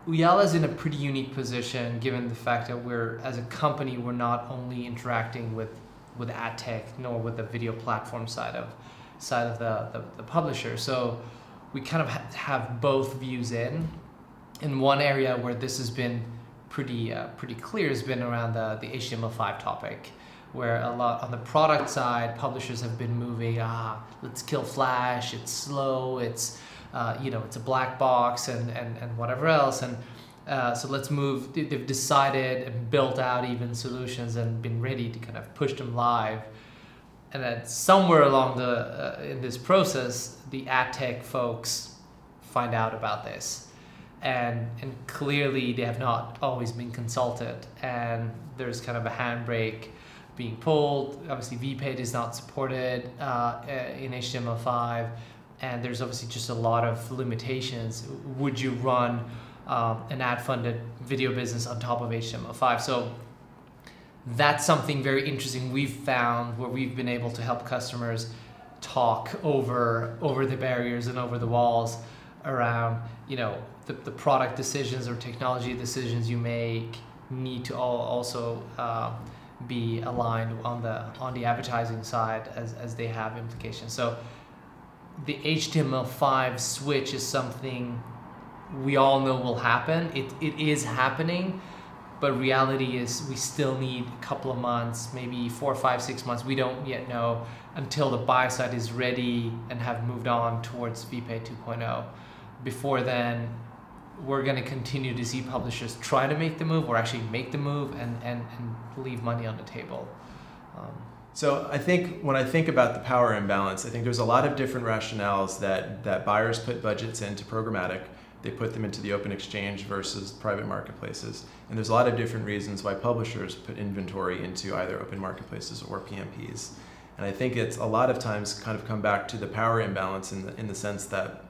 Ooyala is in a pretty unique position given the fact that we're, as a company, we're not only interacting with ad tech nor with the video platform side of the publisher. So we kind of have both views in. And one area where this has been pretty clear has been around the HTML5 topic, where a lot on the product side, publishers have been moving, let's kill Flash, it's slow, it's it's a black box and whatever else, and so let's move. They've decided and built out even solutions and been ready to kind of push them live. And then somewhere along in this process, the ad tech folks find out about this. And clearly they have not always been consulted, and there's kind of a handbrake being pulled. Obviously VPAID is not supported in HTML5, and there's obviously just a lot of limitations. Would you run an ad-funded video business on top of HTML5? So that's something very interesting we've found, where we've been able to help customers talk over the barriers and over the walls around, the product decisions or technology decisions you make need to also be aligned on the advertising side as they have implications. So the HTML5 switch is something we all know will happen. It is happening, but reality is we still need a couple of months, maybe 4, 5, 6 months. We don't yet know until the buy side is ready and have moved on towards VPAID 2.0. Before then, we're going to continue to see publishers try to make the move or actually make the move and leave money on the table. So I think when I think about the power imbalance, I think there's a lot of different rationales that buyers put budgets into programmatic. They put them into the open exchange versus private marketplaces. And there's a lot of different reasons why publishers put inventory into either open marketplaces or PMPs. And I think it's a lot of times kind of come back to the power imbalance in the sense that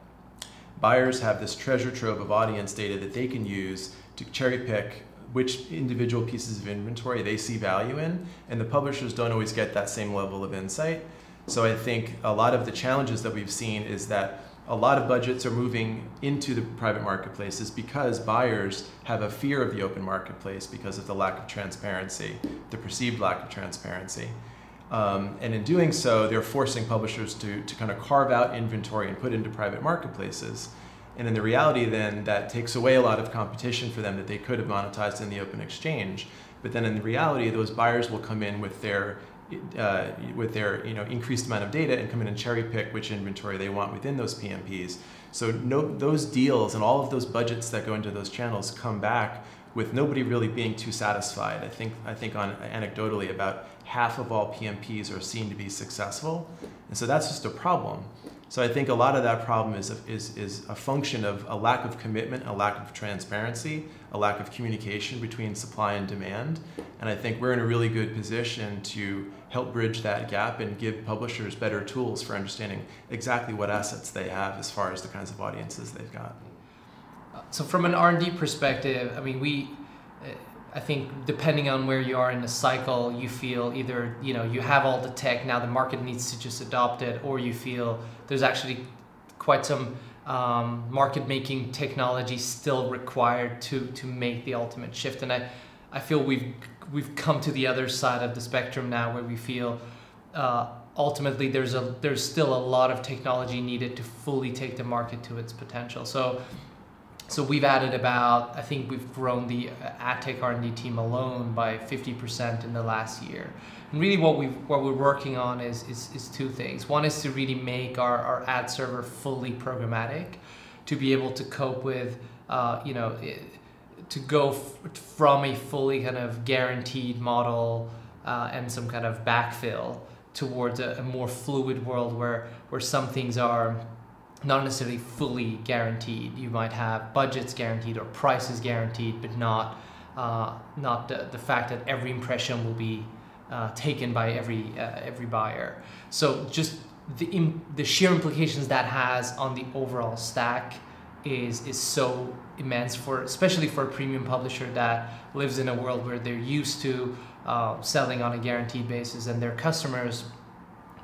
buyers have this treasure trove of audience data that they can use to cherry pick which individual pieces of inventory they see value in, and the publishers don't always get that same level of insight. So I think a lot of the challenges that we've seen is that a lot of budgets are moving into the private marketplaces because buyers have a fear of the open marketplace because of the lack of transparency, the perceived lack of transparency. And in doing so, they're forcing publishers to kind of carve out inventory and put into private marketplaces. And in the reality then, that takes away a lot of competition for them that they could have monetized in the open exchange. But then in the reality, those buyers will come in with their increased amount of data and come in and cherry pick which inventory they want within those PMPs. So those deals and all of those budgets that go into those channels come back with nobody really being too satisfied. I think anecdotally about half of all PMPs are seen to be successful, and so that's just a problem. So I think a lot of that problem is a function of a lack of commitment, a lack of transparency, a lack of communication between supply and demand. And I think we're in a really good position to help bridge that gap and give publishers better tools for understanding exactly what assets they have as far as the kinds of audiences they've got. So from an R&D perspective, I mean, I think depending on where you are in the cycle, you feel either, you have all the tech, now the market needs to just adopt it, or you feel there's actually quite some market-making technology still required to make the ultimate shift. And I feel we've come to the other side of the spectrum now, where we feel ultimately there's still a lot of technology needed to fully take the market to its potential. So we've added I think we've grown the AdTech R&D team alone by 50% in the last year. And really what we're working on is two things. One is to really make our ad server fully programmatic, to be able to cope with, to go from a fully kind of guaranteed model and some kind of backfill towards a more fluid world where some things are not necessarily fully guaranteed. You might have budgets guaranteed or prices guaranteed, but not the fact that every impression will be taken by every buyer. So just the sheer implications that has on the overall stack is so immense, especially for a premium publisher that lives in a world where they're used to selling on a guaranteed basis and their customers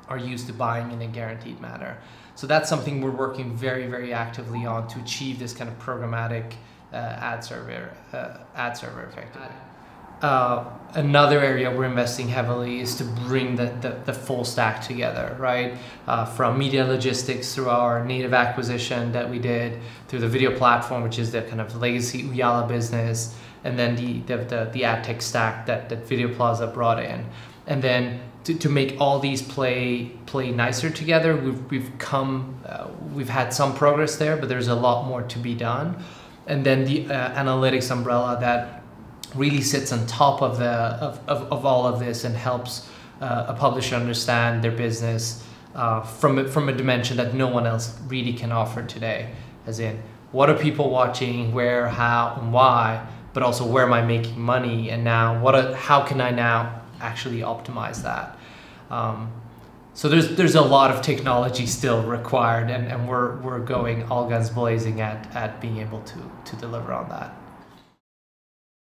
are used to buying in a guaranteed manner. So that's something we're working very, very actively on to achieve this kind of programmatic ad server effectively. Another area we're investing heavily is to bring the full stack together, right? From media logistics through our native acquisition that we did, through the video platform, which is the kind of legacy Ooyala business, and then the ad tech stack that Video Plaza brought in. And then to make all these play nicer together, we've had some progress there, but there's a lot more to be done. And then the analytics umbrella that really sits on top of all of this and helps a publisher understand their business from a dimension that no one else really can offer today. As in, what are people watching, where, how, and why, but also where am I making money, and now how can I now actually optimize that? So there's a lot of technology still required, and we're going all guns blazing at being able to deliver on that.